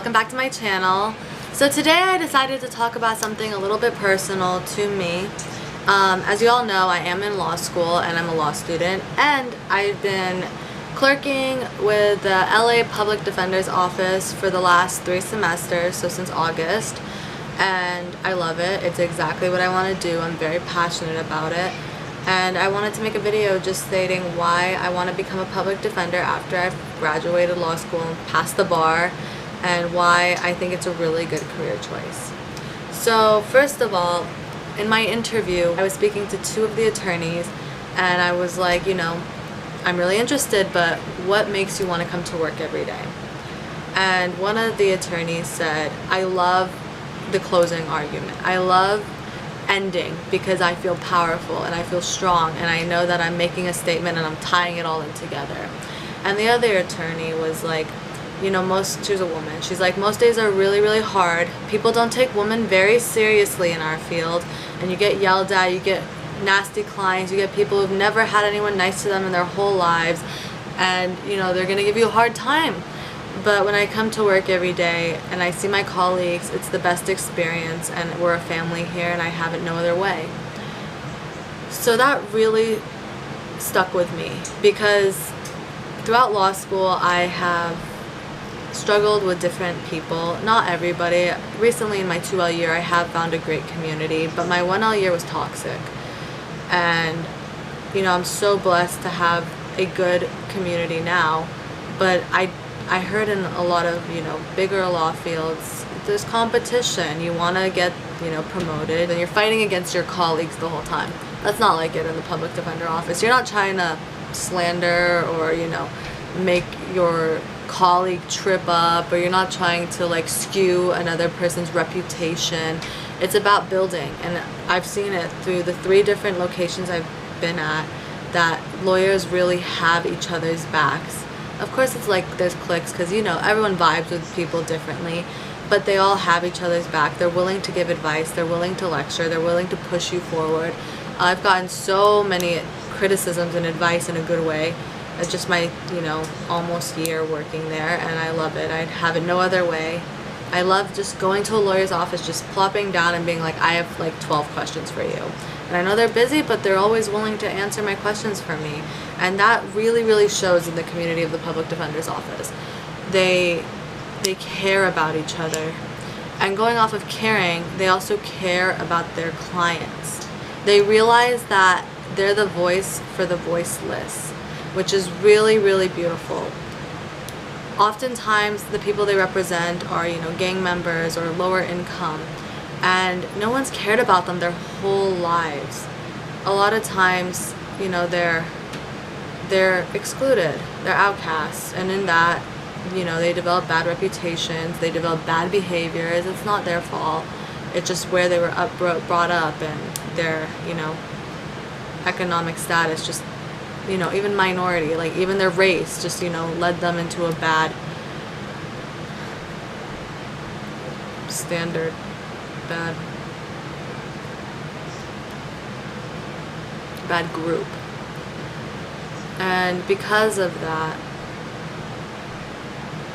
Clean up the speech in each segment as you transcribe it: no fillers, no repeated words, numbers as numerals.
welcome back to my channel. So today I decided to talk about something a little bit personal to me. As you all know, I am in law school and I'm a law student, and I've been clerking with the LA Public Defender's Office for the last 3 semesters, so since August, and I love it. It's exactly what I want to do. I'm very passionate about it, and I wanted to make a video just stating why I want to become a public defender after I've graduated law school and passed the bar, and why I think it's a really good career choice. So first of all, in my interview, I was speaking to 2 of the attorneys, and I was like, you know, I'm really interested, but what makes you want to come to work every day? And one of the attorneys said, I love the closing argument. I love ending because I feel powerful and I feel strong and I know that I'm making a statement and I'm tying it all in together. And the other attorney was like, you know, she was a woman. She's like, most days are really, really hard. People don't take women very seriously in our field, and you get yelled at, you get nasty clients, you get people who've never had anyone nice to them in their whole lives, and you know, they're gonna give you a hard time. But when I come to work every day and I see my colleagues, it's the best experience, and we're a family here and I have it no other way. So that really stuck with me, because throughout law school I have struggled with different people. Not everybody. Recently in my 2L year I have found a great community, but my 1L year was toxic. And you know, I'm so blessed to have a good community now, but I heard in a lot of, you know, bigger law fields, there's competition. You want to get, you know, promoted, and you're fighting against your colleagues the whole time. That's not like it in the public defender office. You're not trying to slander or, you know, make your colleague trip up, or you're not trying to like skew another person's reputation. It's about building, and I've seen it through the 3 different locations I've been at, that lawyers really have each other's backs. Of course it's like there's cliques, because you know, everyone vibes with people differently, but they all have each other's back. They're willing to give advice, they're willing to lecture, they're willing to push you forward. I've gotten so many criticisms and advice in a good way. It's just my, you know, almost year working there, and I love it. I'd have it no other way. I love just going to a lawyer's office, just plopping down and being like, I have like 12 questions for you. And I know they're busy, but they're always willing to answer my questions for me. And that really, really shows in the community of the public defender's office. They care about each other. And going off of caring, they also care about their clients. They realize that they're the voice for the voiceless, which is really, really beautiful. Oftentimes the people they represent are, you know, gang members or lower income, and no one's cared about them their whole lives. A lot of times, you know, they're excluded, they're outcasts, and in that, you know, they develop bad reputations, they develop bad behaviors. It's not their fault. It's just where they were brought up, and their, you know, economic status, just, you know, even minority, like even their race, just, you know, led them into a bad standard, bad group. And because of that,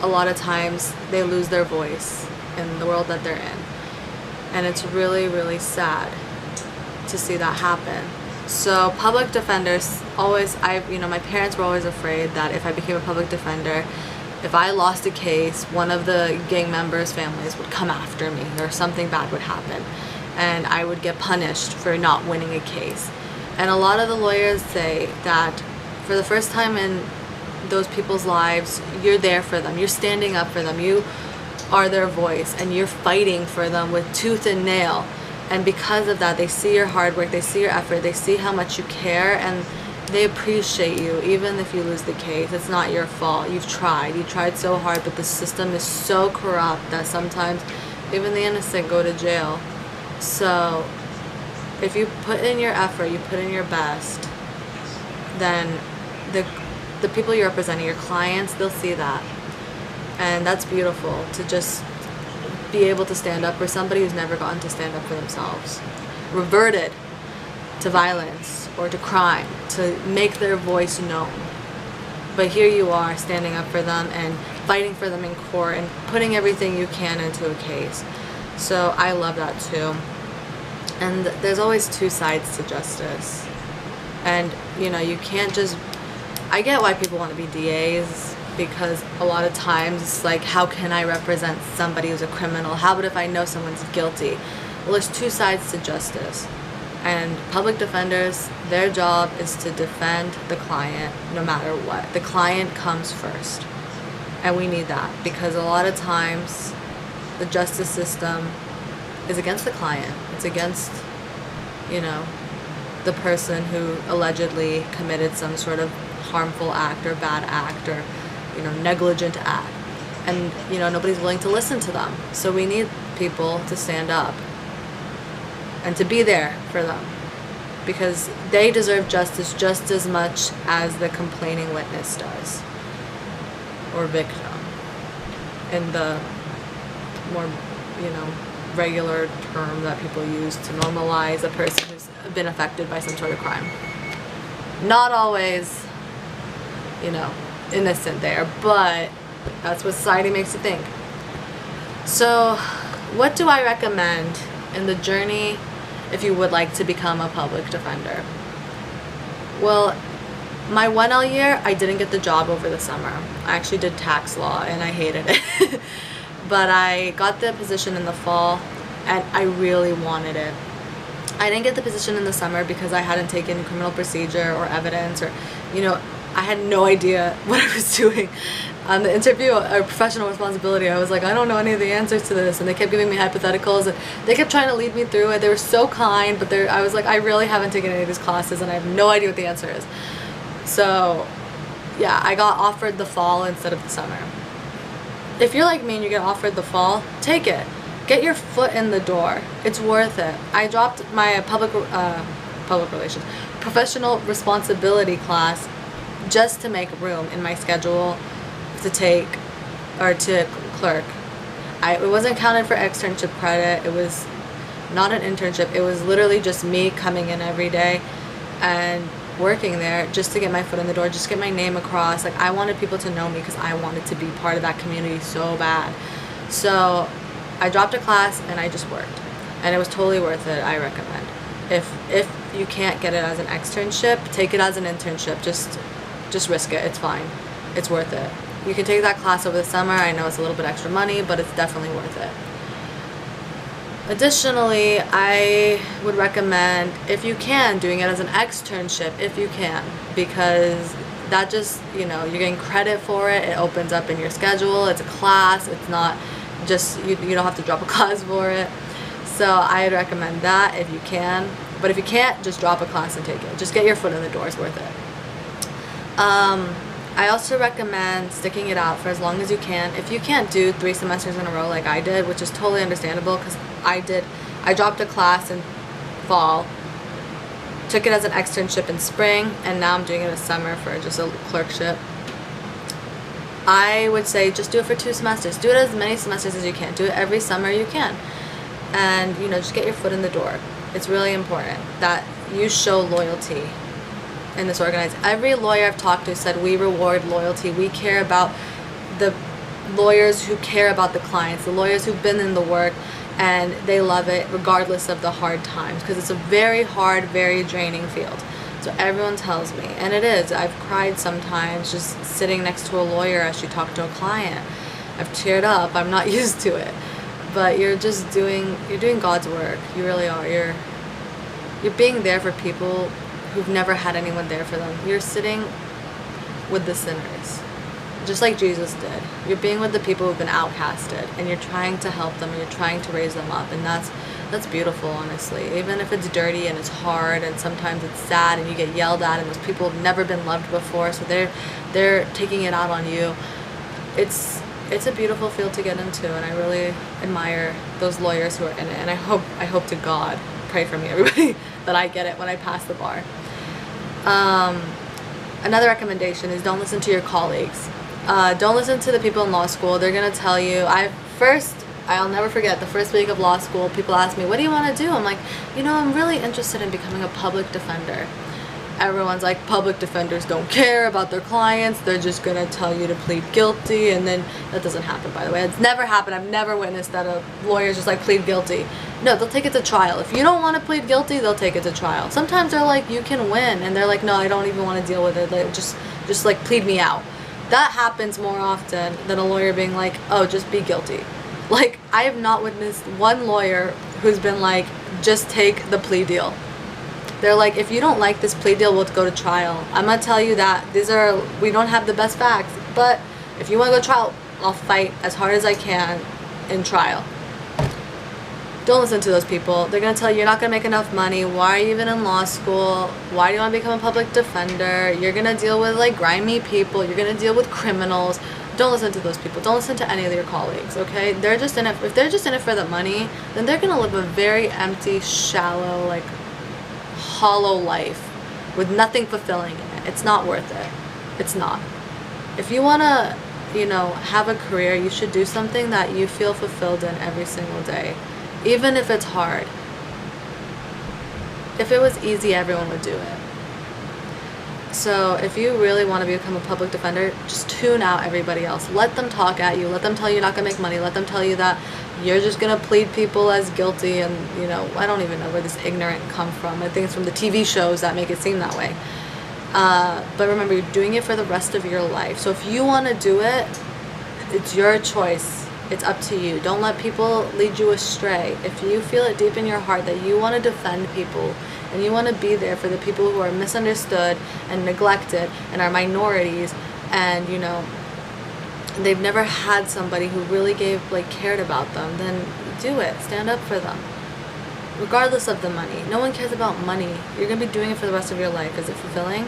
a lot of times they lose their voice in the world that they're in, and it's really, really sad to see that happen. So public defenders always, you know, my parents were always afraid that if I became a public defender, if I lost a case, one of the gang members' families would come after me, or something bad would happen, and I would get punished for not winning a case. And a lot of the lawyers say that for the first time in those people's lives, you're there for them, you're standing up for them, you are their voice, and you're fighting for them with tooth and nail. And because of that, they see your hard work, they see your effort, they see how much you care, and they appreciate you even if you lose the case. It's not your fault. You tried so hard, but the system is so corrupt that sometimes even the innocent go to jail. So if you put in your effort, you put in your best, then the people you're representing, your clients, they'll see that. And that's beautiful, to just be able to stand up for somebody who's never gotten to stand up for themselves, reverted to violence or to crime, to make their voice known. But here you are standing up for them, and fighting for them in court and putting everything you can into a case. So I love that too. And there's always two sides to justice. And you know, you can't just, I get why people want to be DAs, because a lot of times it's like, how can I represent somebody who's a criminal? How about if I know someone's guilty? Well, there's two sides to justice. And public defenders, their job is to defend the client no matter what. The client comes first. And we need that, because a lot of times the justice system is against the client. It's against, you know, the person who allegedly committed some sort of harmful act or bad act or, you know, negligent act. And, you know, nobody's willing to listen to them. So we need people to stand up and to be there for them, because they deserve justice just as much as the complaining witness does, or victim, in the more, you know, regular term that people use to normalize a person who's been affected by some sort of crime. Not always, you know, innocent there, but that's what society makes you think. So what do I recommend in the journey if you would like to become a public defender? Well, my 1L year, I didn't get the job over the summer. I actually did tax law and I hated it. But I got the position in the fall and I really wanted it. I didn't get the position in the summer because I hadn't taken criminal procedure or evidence, or, you know, I had no idea what I was doing. On the interview, or professional responsibility, I was like, I don't know any of the answers to this, and they kept giving me hypotheticals, and they kept trying to lead me through it. They were so kind, but I was like, I really haven't taken any of these classes, and I have no idea what the answer is. So, yeah, I got offered the fall instead of the summer. If you're like me and you get offered the fall, take it. Get your foot in the door. It's worth it. I dropped my public relations, professional responsibility class just to make room in my schedule to take, or to clerk. It wasn't counted for externship credit. It was not an internship. It was literally just me coming in every day and working there just to get my foot in the door, just get my name across. Like, I wanted people to know me because I wanted to be part of that community so bad. So I dropped a class and I just worked, and it was totally worth it. I recommend. If you can't get it as an externship, take it as an internship. Just risk it. It's fine. It's worth it. You can take that class over the summer. I know it's a little bit extra money, but it's definitely worth it. Additionally, I would recommend, if you can, doing it as an externship, if you can, because that just, you know, you're getting credit for it. It opens up in your schedule. It's a class. It's not just, you don't have to drop a class for it. So I'd recommend that if you can. But if you can't, just drop a class and take it. Just get your foot in the door. It's worth it. I also recommend sticking it out for as long as you can. If you can't do 3 semesters in a row like I did, which is totally understandable, because I dropped a class in fall, took it as an externship in spring, and now I'm doing it in summer for just a clerkship. I would say just do it for 2 semesters. Do it as many semesters as you can. Do it every summer you can. And, you know, just get your foot in the door. It's really important that you show loyalty in this organization. Every lawyer I've talked to said we reward loyalty. We care about the lawyers who care about the clients, the lawyers who've been in the work, and they love it regardless of the hard times, because it's a very hard, very draining field. So everyone tells me, and it is. I've cried sometimes just sitting next to a lawyer as she talked to a client. I've teared up. I'm not used to it. But you're doing God's work. You really are. You're being there for people who've never had anyone there for them. You're sitting with the sinners, just like Jesus did. You're being with the people who've been outcasted, and you're trying to help them, and you're trying to raise them up, and that's beautiful, honestly. Even if it's dirty and it's hard and sometimes it's sad and you get yelled at and those people have never been loved before, so they're taking it out on you. It's a beautiful field to get into, and I really admire those lawyers who are in it, and I hope to God, pray for me everybody, that I get it when I pass the bar. Another recommendation is don't listen to your colleagues. Don't listen to the people in law school. They're gonna tell you, I'll never forget the first week of law school, people asked me, what do you want to do? I'm like, you know, I'm really interested in becoming a public defender. everyone's like, public defenders don't care about their clients, they're just gonna tell you to plead guilty, and then that doesn't happen, by the way. It's never happened. I've never witnessed that a lawyer's just like, plead guilty. No, they'll take it to trial. If you don't want to plead guilty, they'll take it to trial. Sometimes they're like, you can win, and they're like, no, I don't even want to deal with it, like, just like plead me out. That happens more often than a lawyer being like, oh, just be guilty. Like, I have not witnessed one lawyer who's been like, just take the plea deal. They're like, if you don't like this plea deal, we'll go to trial. I'm gonna tell you that we don't have the best facts, but if you want to go to trial, I'll fight as hard as I can in trial. Don't listen to those people. They're gonna tell you you're not gonna make enough money. Why are you even in law school? Why do you want to become a public defender? You're gonna deal with like grimy people. You're gonna deal with criminals. Don't listen to those people. Don't listen to any of your colleagues, okay? They're just in it. If they're just in it for the money, then they're gonna live a very empty, shallow, like hollow life with nothing fulfilling in it. It's not worth it. It's not. If you wanna, have a career, you should do something that you feel fulfilled in every single day. Even if it's hard. If it was easy, everyone would do it. So if you really want to become a public defender, just tune out everybody else. Let them talk at you. Let them tell you you're not going to make money. Let them tell you that you're just going to plead people as guilty. And, I don't even know where this ignorant come from. I think it's from the TV shows that make it seem that way. But remember, you're doing it for the rest of your life. So if you want to do it, it's your choice. It's up to you. Don't let people lead you astray. If you feel it deep in your heart that you want to defend people and you want to be there for the people who are misunderstood and neglected and are minorities, and they've never had somebody who really cared about them, then do it. Stand up for them. Regardless of the money. No one cares about money. You're going to be doing it for the rest of your life. Is it fulfilling?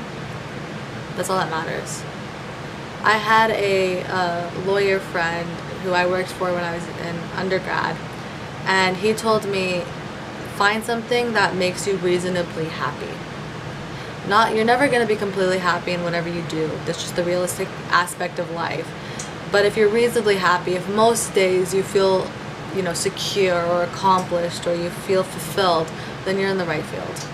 That's all that matters. I had a lawyer friend who I worked for when I was in undergrad, and he told me, find something that makes you reasonably happy. You're never going to be completely happy in whatever you do. That's just the realistic aspect of life. But if you're reasonably happy, if most days you feel, secure or accomplished, or you feel fulfilled, then you're in the right field.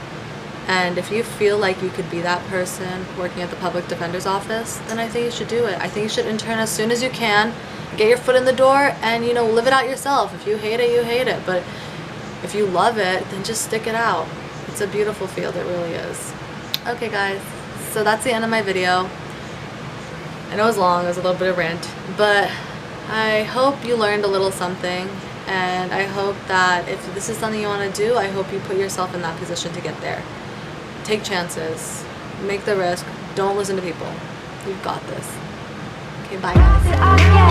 And if you feel like you could be that person working at the public defender's office, then I think you should do it. I think you should intern as soon as you can, get your foot in the door, and live it out yourself. If you hate it, you hate it. But if you love it, then just stick it out. It's a beautiful field, it really is. Okay guys, so that's the end of my video. I know it was long, it was a little bit of rant, but I hope you learned a little something, and I hope that if this is something you want to do, I hope you put yourself in that position to get there. Take chances, make the risk, don't listen to people. You've got this. Okay, bye guys.